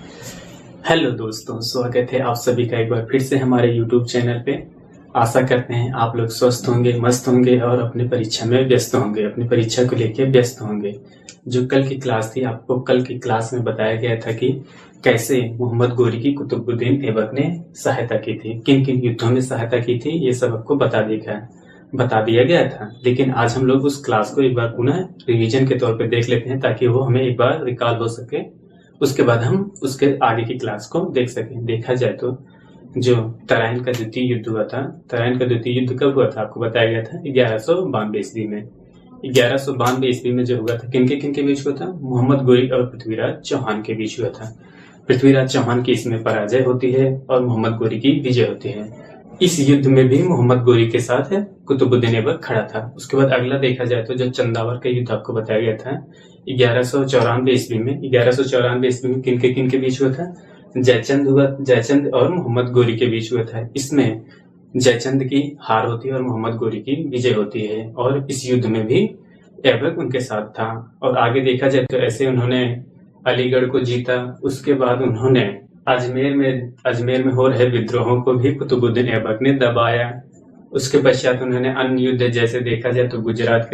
Hello दोस्तों, स्वागत है आप सभी का एक बार फिर से हमारे YouTube चैनल पे। आशा करते हैं आप लोग स्वस्थ होंगे, मस्त होंगे और अपनी परीक्षा में व्यस्त होंगे, अपनी परीक्षा को लेकर व्यस्त होंगे। जो कल की क्लास थी, आपको कल की क्लास में बताया गया था कि कैसे मोहम्मद गोरी की कुतुबुद्दीन ऐबक ने सहायता की थी, किन किन युद्धों में सहायता की थी, ये सब आपको बता दिया गया था। लेकिन आज हम लोग उस क्लास को एक बार पुनः रिवीजन के तौर पर देख लेते हैं, ताकि वो हमें एक बार रिकॉल हो सके। उसके बाद हम उसके आगे की क्लास को देख सकें। देखा जाए तो जो तराइन का द्वितीय युद्ध हुआ था, तराइन का द्वितीय युद्ध कब हुआ था आपको बताया गया था 1192 ईस्वी में। 1192 ईस्वी में जो हुआ था, किन के बीच हुआ था? मोहम्मद गोरी और पृथ्वीराज चौहान के बीच हुआ था। पृथ्वीराज चौहान की इसमें पराजय होती है और मोहम्मद गोरी की विजय होती है। इस युद्ध में भी मोहम्मद गोरी के साथ कुतुबुद्दीन ऐबक खड़ा था। उसके बाद अगला देखा जाए तो जो चंदावर का युद्ध आपको बताया गया था 1194 ईस्वी में। 1194 ईस्वी में किन के बीच हुआ था? जयचंद और मोहम्मद गोरी के बीच हुआ था। इसमें जयचंद की हार होती है और मोहम्मद गोरी की विजय होती है, और इस युद्ध में भी ऐबक उनके साथ था। और आगे देखा जाए तो ऐसे उन्होंने अलीगढ़ को जीता। उसके बाद उन्होंने अजमेर में हो रहे विद्रोहों को भी कुतुबुद्दीन ऐबक ने दबाया। उसके पश्चात उन्होंने अन्य युद्ध, जैसे देखा जाए तो गुजरात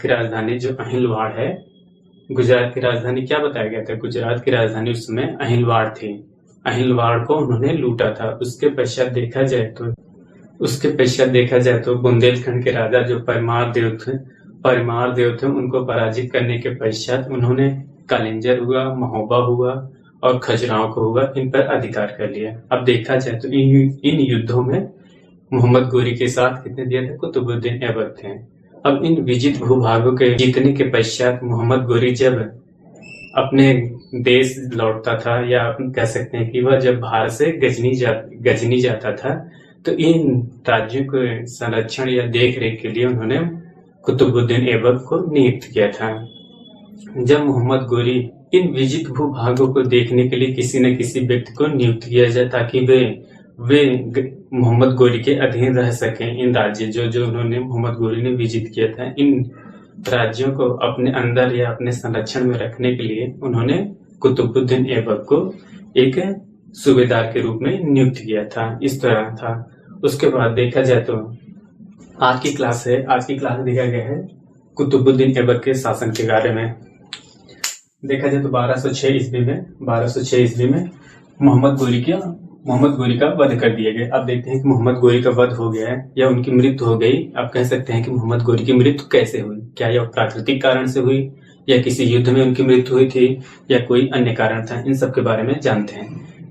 की राजधानी जो अहिलवाड़ है, गुजरात की राजधानी क्या बताया गया था? गुजरात की राजधानी उस समय अहिलवाड़ थी। अहिलवाड़ को उन्होंने लूटा था। उसके पश्चात देखा जाए तो बुंदेलखंड के राजा जो परमार देव थे, उनको पराजित करने के पश्चात उन्होंने कालिंजर हुआ, महोबा हुआ और खजुराहो को हुआ, इन पर अधिकार कर लिया। अब देखा जाए तो इन युद्धों में मोहम्मद गोरी के साथ कितने दिए थे? कुतुबुद्दीन ऐबक थे। अब इन विजित भूभागों के जीतने के पश्चात मोहम्मद गोरी जब अपने देश लौटता था, या कह सकते हैं कि वह जब भारत से गजनी जाता था, तो इन राज्यों के संरक्षण या देख रेख के लिए उन्होंने कुतुबुद्दीन ऐबक को नियुक्त किया था। जब मोहम्मद गोरी इन विजित भूभागों को देखने के लिए किसी न किसी व्यक्ति को नियुक्त किया जाए, ताकि वे मोहम्मद गोरी के अधीन रह सकें। इन राज्य जो उन्होंने मोहम्मद गोरी ने विजित किया था, इन राज्यों को अपने अंदर या अपने संरक्षण में रखने के लिए उन्होंने कुतुबुद्दीन ऐबक को एक सूबेदार के रूप में नियुक्त किया था। इस तरह था। उसके बाद देखा जाए तो आज की क्लास में देखा गया है कुतुबुद्दीन ऐबक के शासन के बारे में। देखा जाए तो 1206 ईस्वी में मोहम्मद गोरी का वध कर दिया गया। अब देखते हैं कि मोहम्मद गोरी का वध हो गया है या उनकी मृत्यु हो गई। आप कह सकते हैं कि मोहम्मद गोरी की मृत्यु कैसे हुई? क्या यह प्राकृतिक कारण से हुई, या किसी युद्ध में उनकी मृत्यु हुई थी, या कोई अन्य कारण था? इन सब के बारे में जानते हैं।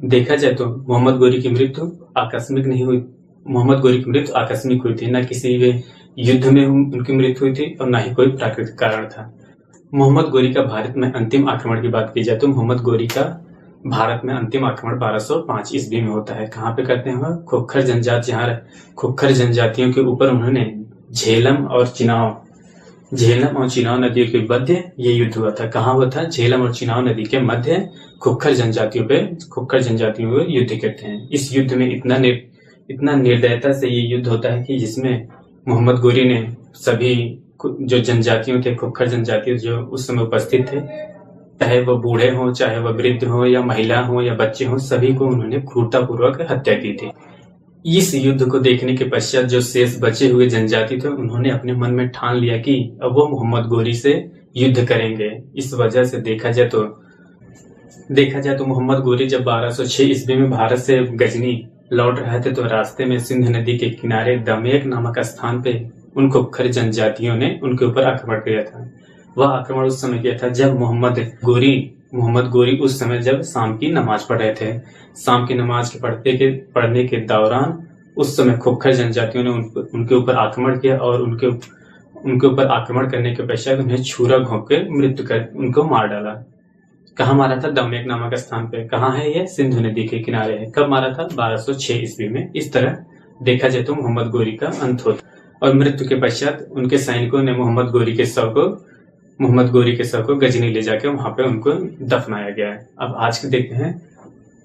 देखा जाए तो मोहम्मद गोरी की मृत्यु आकस्मिक नहीं हुई। मोहम्मद गोरी की मृत्यु आकस्मिक हुई थी, न किसी युद्ध में उनकी मृत्यु हुई थी और न ही कोई प्राकृतिक कारण था। मोहम्मद गोरी का भारत में अंतिम आक्रमण की बात की जाए तो मोहम्मद गोरी का भारत में अंतिम आक्रमण 1205 ईस्वी में होता है। कहाँ पे करते हैं? खोखर जनजातियों के ऊपर उन्होंने झेलम और चिनाव नदियों के मध्य ये युद्ध हुआ था। कहाँ हुआ था? झेलम और चिनाव नदी के मध्य खोखर जनजातियों पे युद्ध करते हैं। इस युद्ध में इतना निर्दयता से ये युद्ध होता है कि जिसमें मोहम्मद गोरी ने सभी जो जनजातियों थे, खोखर जनजातियों जो उस समय उपस्थित थे, चाहे वो बूढ़े हों, चाहे वो वृद्ध हों, या महिला हों, या बच्चे हों, सभी को उन्होंने क्रूरतापूर्वक हत्या की थी। इस युद्ध को देखने के पश्चात जो शेष बचे हुए जनजाति थे, उन्होंने अपने मन में ठान लिया कि अब वो मोहम्मद गोरी से युद्ध करेंगे। इस वजह से देखा जाए तो मोहम्मद गोरी जब 1206 ईस्वी में भारत से गजनी लौट रहे थे, तो रास्ते में सिंध नदी के किनारे दमेक नामक स्थान पे उन खोखर जनजातियों ने उनके ऊपर आक्रमण किया था। वह आक्रमण उस समय किया था जब मोहम्मद गोरी उस समय जब शाम की नमाज पढ़ रहे थे। शाम की नमाज के पढ़ने के दौरान उस समय खोखर जनजातियों ने उनके ऊपर आक्रमण किया, और उनके ऊपर आक्रमण करने के पश्चात उन्हें छुरा घोंप के मृत्यु कर उनको मार डाला। कहाँ मारा था? दमेक नामक स्थान पे। कहाँ है यह? सिंधु नदी के किनारे है। कब मारा था? 1206 ईस्वी में। इस तरह देखा जाए तो मोहम्मद गोरी का अंत होता, और मृत्यु के पश्चात उनके सैनिकों ने मोहम्मद गोरी के शव को गजनी ले जाकर वहां पे उनको दफनाया गया है। अब आज के देखते हैं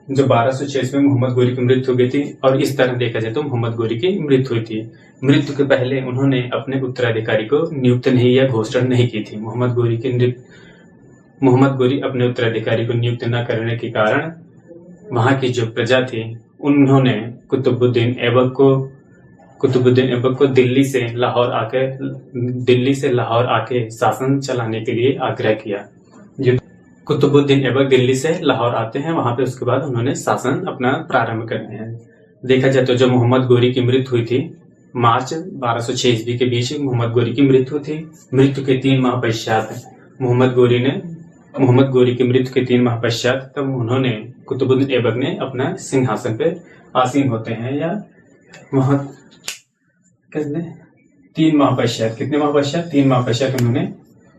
जो 1206 में मोहम्मद गोरी की मृत्यु हो गई थी, और इस तरह देखा जाए तो मोहम्मद गोरी की मृत्यु हुई थी। मृत्यु के पहले उन्होंने अपने उत्तराधिकारी को नियुक्त नहीं या घोषणा नहीं की थी। मोहम्मद गोरी अपने उत्तराधिकारी को नियुक्त न करने के कारण वहां की जो प्रजा थी उन्होंने कुतुबुद्दीन ऐबक को दिल्ली से लाहौर आके शासन चलाने के लिए आग्रह किया। कुतुबुद्दीन ऐबक दिल्ली से लाहौर आते हैं, वहां पे उसके बाद उन्होंने शासन अपना प्रारंभ करते हैं। देखा जाए तो जब मोहम्मद गोरी की मृत्यु हुई थी मार्च 1206 ईस्वी के बीच मोहम्मद गोरी की मृत्यु थी। मृत्यु के 3 माह पश्चात मोहम्मद गोरी की मृत्यु के 3 माह पश्चात तब उन्होंने कुतुबुद्दीन ऐबक ने अपना सिंहासन पे आसीन होते हैं, या वहां 3 माह पश्चात, कितने माह पश्चात? 3 माह पश्चात उन्होंने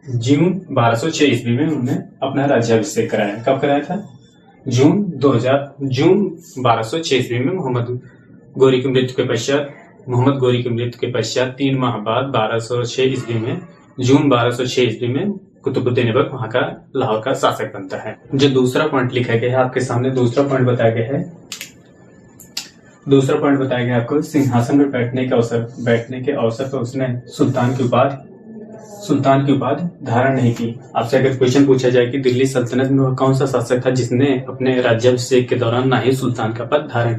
जून 1206 ईस्वी में उन्होंने अपना राज्याभिषेक कराया। कब कराया था? जून 1206 ईस्वी में मोहम्मद गोरी की मृत्यु के पश्चात 3 माह बाद 1206 ईस्वी में जून 1206 ईस्वी में कुतुबुद्दीन ऐबक वहां का लाहौर का शासक बनता है। जो दूसरा पॉइंट लिखा गया है आपके सामने, दूसरा पॉइंट बताया गया है आपको, सिंहासन पर बैठने के अवसर पर उसने सुल्तान की उपाधि धारण नहीं की। आपसे अगर क्वेश्चन पूछा जाए कि दिल्ली सल्तनत में वह कौन सा शासक था जिसने अपने राज्याभिषेक के दौरान ना ही सुल्तान का पद धारण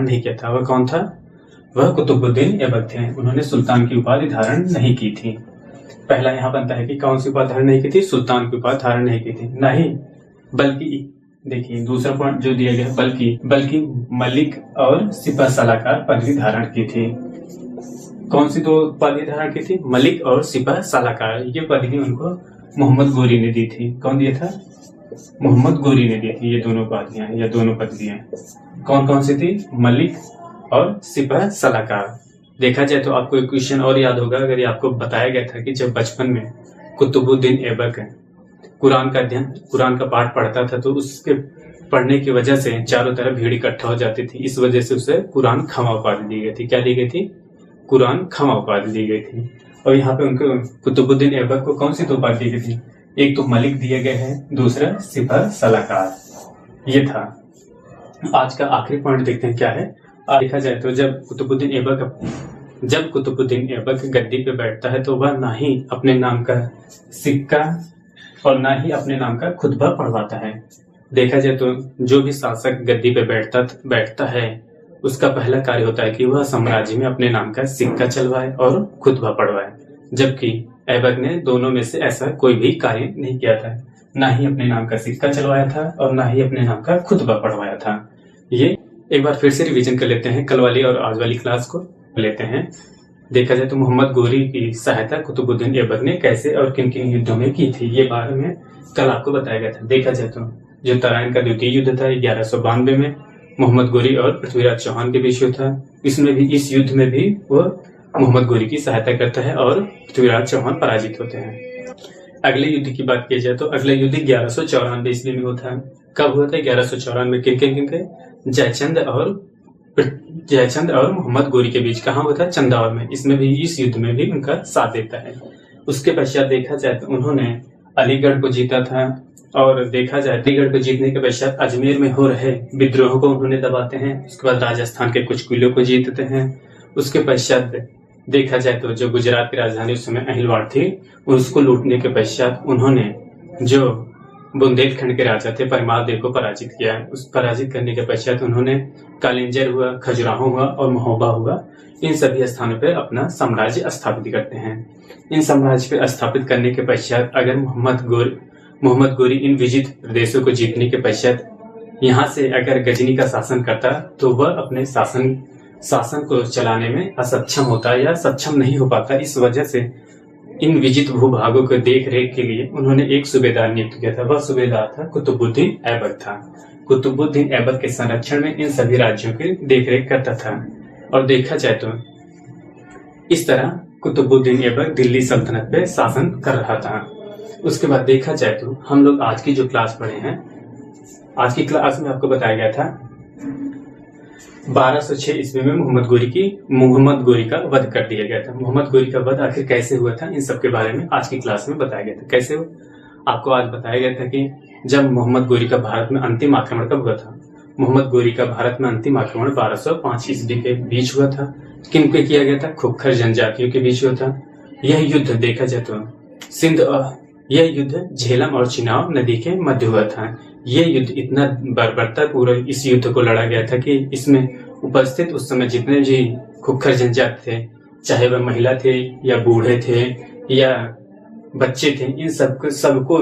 नहीं किया था, वह कौन था? वह कुतुबुद्दीन ऐबक थे। उन्होंने सुल्तान की उपाधि धारण नहीं की थी। पहला यहाँ बनता है कि कौन सी उपाधि धारण नहीं की थी? सुल्तान की उपाधि धारण नहीं की थी। नहीं, बल्कि देखिए दूसरा पॉइंट जो दिया गया, बल्कि मलिक और सिपह सलाहकार पदवी धारण की थी। कौन सी 2 उपाधि धारण की थी? मलिक और सिपह सलाहकार। ये पदवी उनको मोहम्मद गोरी ने दी थी। कौन दिया था? मोहम्मद गोरी ने दी थी। ये दोनों उपाधियां या दोनों पदवियां कौन सी थी? मलिक और सिपह सलाहकार। देखा जाए तो आपको एक क्वेश्चन और याद होगा, अगर ये आपको बताया गया था कि जब बचपन में कुतुबुद्दीन ऐबक कुरान का पाठ पढ़ता था तो उसके पढ़ने की वजह से चारों तरफ भीड़ इकट्ठा हो जाती थी। इस वजह से उसे कुरान खमा उपाधि दी गई थी। क्या दी गई थी? कुरान खमा उपाधि दी गई थी। और यहाँ पे उनको कुतुबुद्दीन ऐबक को कौन सी 2 उपाधि दी गई थी? एक तो मलिक दिए गए हैं, दूसरा सिपह सलाहकार। ये था। आज का आखिरी पॉइंट देखते हैं क्या है। देखा जाए तो जब कुतुबुद्दीन ऐबक गद्दी पे बैठता है तो वह ना ही अपने नाम का सिक्का और ना ही अपने नाम का खुतबा पढ़वाता है। देखा जाए तो जो भी शासक गद्दी पे बैठता है उसका पहला कार्य होता है कि वह साम्राज्य में अपने नाम का सिक्का चलवाए और खुतबा पढ़वाए, जबकि ऐबक ने दोनों में से ऐसा कोई भी कार्य नहीं किया था। ना ही अपने नाम का सिक्का चलवाया था और ना ही अपने नाम का खुतबा पढ़वाया था। ये एक बार फिर से रिवीजन कर लेते हैं, कल वाली और आज वाली क्लास को लेते हैं। देखा जाए तो मोहम्मद गोरी की सहायता कुतुबुद्दीन ऐबक ने कैसे और किन किन युद्धों में की थी, ये बारे में कल आपको बताया गया था। देखा जाए तो जो तराइन का द्वितीय युद्ध था 1192 में मोहम्मद गोरी और पृथ्वीराज चौहान के बीच था। इस युद्ध में भी वो मोहम्मद गोरी की सहायता करता है और पृथ्वीराज चौहान पराजित होते हैं। अगले युद्ध की बात की जाए तो अगला युद्ध 1194 ईस्वी में होता है। कब हुआ था? 1194 किन के? जयचंद और मोहम्मद गोरी के बीच। कहाँ हुआ था? चंदौर में। इस युद्ध में भी उनका साथ देता है। उसके पश्चात देखा जाए तो उन्होंने अलीगढ़ को जीता था, और देखा जाए अलीगढ़ को जीतने के पश्चात अजमेर में हो रहे विद्रोह को उन्होंने दबाते हैं। उसके बाद राजस्थान के कुछ किलों को जीतते हैं। उसके पश्चात देखा जाए तो जो गुजरात की राजधानी उस समय अहिलवाड़ थी, उसको लूटने के पश्चात उन्होंने जो बुंदेलखंड के राजा थे परमार देव को पराजित किया। उस पराजित करने के पश्चात उन्होंने कालिंजर हुआ, खजुराहो हुआ और महोबा हुआ, इन सभी स्थानों पर अपना साम्राज्य स्थापित करते हैं। इन साम्राज्य पर स्थापित करने के पश्चात अगर मोहम्मद गोरी इन विजित प्रदेशों को जीतने के पश्चात यहाँ से अगर गजनी का शासन करता तो वह अपने शासन को चलाने में असक्षम होता या सक्षम नहीं हो पाता। इस वजह से इन विजित भूभागों को देख रेख के लिए उन्होंने एक सूबेदार नियुक्त किया था। वह सूबेदार था कुतुबुद्दीन ऐबक था। कुतुबुद्दीन ऐबक के संरक्षण में इन सभी राज्यों की देखरेख करता था। और देखा जाए तो इस तरह कुतुबुद्दीन ऐबक दिल्ली सल्तनत पे शासन कर रहा था। उसके बाद देखा जाए तो हम लोग आज की जो क्लास पढ़े हैं, आज की क्लास में आपको बताया गया था 1206 ईस्वी में मोहम्मद गोरी का वध कर दिया गया था। मोहम्मद गोरी का वध आखिर कैसे हुआ था, इन सब के बारे में आज की क्लास में बताया गया था। कैसे हुआ? आपको आज बताया गया था कि जब मोहम्मद गोरी का भारत में अंतिम आक्रमण कब हुआ था। मोहम्मद गोरी का भारत में अंतिम आक्रमण 1205 ईस्वी के बीच हुआ था। किन पे किया गया था? खुखर जनजातियों के बीच हुआ था। यह युद्ध देखा जाए तो यह युद्ध झेलम और चिनाब नदी के मध्य हुआ था। यह युद्ध इतना बर्बरतापूर्वक इस युद्ध को लड़ा गया था कि इसमें उपस्थित उस समय जितने भी खुक्खर जनजाति थे, चाहे वह महिला थे या बूढ़े थे या बच्चे थे, इन सबको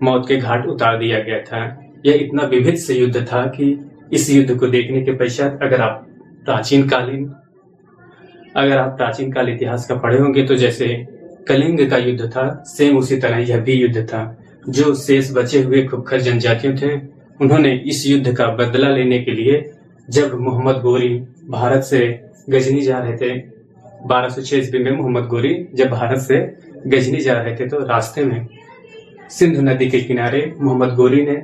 मौत के घाट उतार दिया गया था। यह इतना विविध से युद्ध था कि इस युद्ध को देखने के पश्चात अगर आप प्राचीन काल इतिहास का पढ़े होंगे तो जैसे कलिंग का युद्ध था, सेम उसी तरह यह भी युद्ध था। जो शेष बचे हुए खुक्खर जनजातियों थे, उन्होंने इस युद्ध का बदला लेने के लिए जब मोहम्मद गोरी भारत से गजनी जा रहे थे, 1206 ईस्वी में मोहम्मद गोरी जब भारत से गजनी जा रहे थे तो रास्ते में सिंधु नदी के किनारे मोहम्मद गोरी ने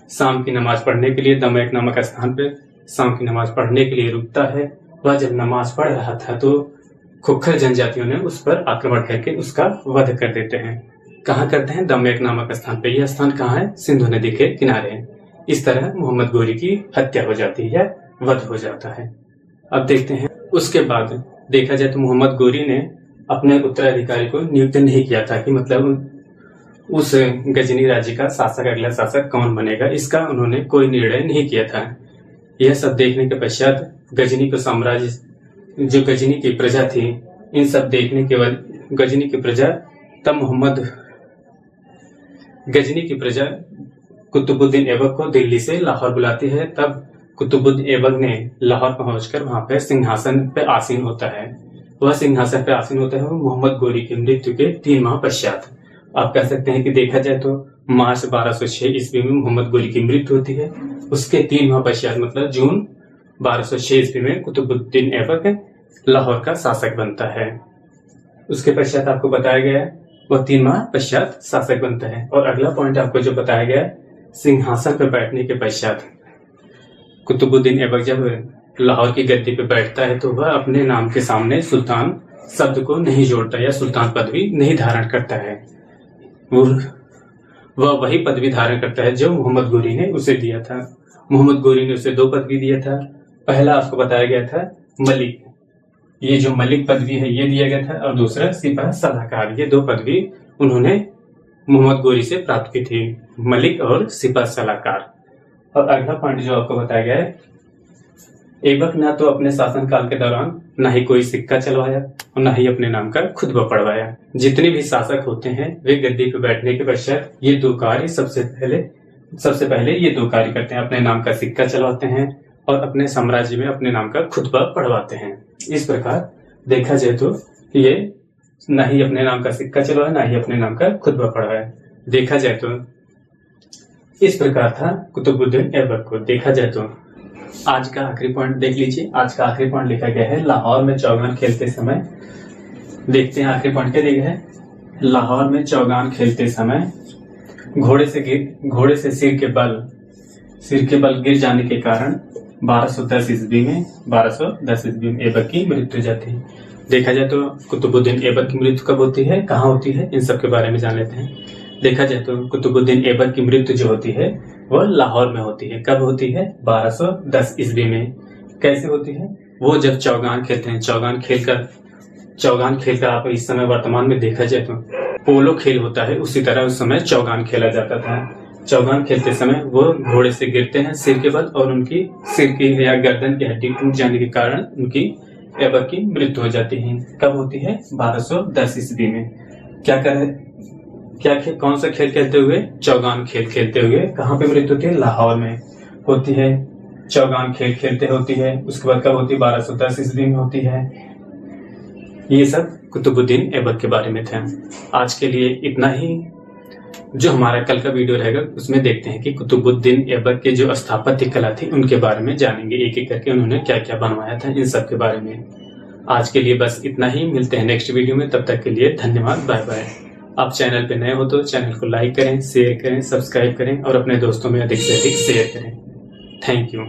शाम की नमाज पढ़ने के लिए दमयक नामक स्थान पर शाम की नमाज पढ़ने के लिए रुकता है। वह जब नमाज पढ़ रहा था तो खुक्खर जनजातियों ने उस पर आक्रमण करके उसका वध कर देते हैं। कहाँ करते हैं? दमयक नामक स्थान पे। यह स्थान कहाँ है? सिंधु नदी के किनारे है। इस तरह मोहम्मद गोरी की हत्या हो जाती है, वध हो जाता है। अब देखते हैं उसके बाद देखा जाए तो मोहम्मद गोरी ने अपने उत्तराधिकारी को नियुक्त नहीं किया था कि मतलब उस गजनी राज्य का शासक, अगला शासक कौन बनेगा, इसका उन्होंने कोई निर्णय नहीं किया था। यह सब देखने के पश्चात गजनी को साम्राज्य, जो गजनी की प्रजा थी, इन सब देखने के बाद गजनी की प्रजा गजनी की प्रजा कुतुबुद्दीन ऐबक को दिल्ली से लाहौर बुलाती है। तब कुतुबुद्दीन ऐबक ने लाहौर पहुंचकर वहां पर सिंहासन पे आसीन होता है। वह सिंहासन पे आसीन होता है मोहम्मद गोरी की मृत्यु के 3 माह पश्चात। आप कह सकते हैं कि देखा जाए तो मार्च 1206 ईस्वी में मोहम्मद गोरी की मृत्यु होती है। उसके 3 माह पश्चात मतलब जून 1206 ईस्वी में कुतुबुद्दीन ऐबक लाहौर का शासक बनता है। उसके पश्चात आपको बताया गया है वह 3 माह पश्चात शासक बनता है। और अगला पॉइंट आपको जो बताया गया है, सिंहासन पर बैठने के पश्चात कुतुबुद्दीन ऐबक जब लाहौर की गद्दी पर बैठता है तो वह अपने नाम के सामने सुल्तान शब्द को नहीं जोड़ता या सुल्तान पदवी नहीं धारण करता है। वह वही पदवी धारण करता है जो मोहम्मद गोरी ने उसे दिया था। मोहम्मद गोरी ने उसे 2 पदवी दिया था। पहला आपको बताया गया था मलिक, ये जो मलिक पदवी है ये दिया गया था, और दूसरा सिपाह सलाहकार। ये 2 पदवी उन्होंने मोहम्मद गोरी से प्राप्त की थी, मलिक और सिपाह सलाहकार। और अगला पॉइंट जो आपको बताया गया है, ऐबक ना तो अपने शासनकाल के दौरान ना ही कोई सिक्का चलवाया और ना ही अपने नाम का खुतबा पढ़वाया। जितने भी शासक होते हैं वे गद्दी पर बैठने के पश्चात ये 2 कार्य सबसे पहले ये 2 कार्य करते हैं। अपने नाम का सिक्का चलवाते हैं और अपने साम्राज्य में अपने नाम का खुतबा पढ़वाते हैं। इस प्रकार देखा जाए तो ये ना ही अपने नाम का सिक्का चलवाया, ना ही अपने नाम का खुतबा पढ़वाया। देखा जाए तो इस प्रकार था कुतुबुद्दीन ऐबक को। देखा जाए तो आज का आखिरी पॉइंट देख लीजिए। आज का आखिरी पॉइंट लिखा गया है लाहौर में चौगान खेलते समय। देखते हैं आखिरी पॉइंट क्या दिया है। लाहौर में चौगान खेलते समय घोड़े से सिर के बल गिर जाने के कारण 1210 ईस्वी में ऐबक की मृत्यु हो जाती है। देखा जाए तो कुतुबुद्दीन ऐबक की मृत्यु कब होती है, कहाँ होती है, इन सब के बारे में जान लेते हैं। देखा जाए तो कुतुबुद्दीन ऐबक की मृत्यु जो होती है वह लाहौर में होती है। कब होती है? 1210 ईस्वी में। कैसे होती है? वो जब चौगान खेलते हैं, चौगान खेलकर आप इस समय वर्तमान में देखा जाए तो पोलो खेल होता है, उसी तरह उस समय चौगान खेला जाता था। चौगान खेलते समय वो घोड़े से गिरते हैं सिर के बल, और उनकी सिर की या गर्दन की हड्डी टूट जाने के कारण उनकी ऐबक की मृत्यु हो जाती है। कब होती है? 1210 ईस्वी में। कौन सा खेल खेलते हुए? चौगान खेल खेलते हुए। कहाँ पे मृत्यु होती है? लाहौर में होती है। चौगान खेल खेलते होती है। उसके बाद कब होती है? 1210 ईस्वी में होती है। ये सब कुतुबुद्दीन ऐबक के बारे में थे। आज के लिए इतना ही। जो हमारा कल का वीडियो रहेगा उसमें देखते हैं कि कुतुबुद्दीन ऐबक के जो स्थापत्य कला थी उनके बारे में जानेंगे, एक एक करके उन्होंने क्या क्या बनवाया था, इन सब के बारे में। आज के लिए बस इतना ही। मिलते हैं नेक्स्ट वीडियो में, तब तक के लिए धन्यवाद, बाय बाय। आप चैनल पे नए हो तो चैनल को लाइक करें, शेयर करें, सब्सक्राइब करें और अपने दोस्तों में अधिक से अधिक शेयर करें। Thank you.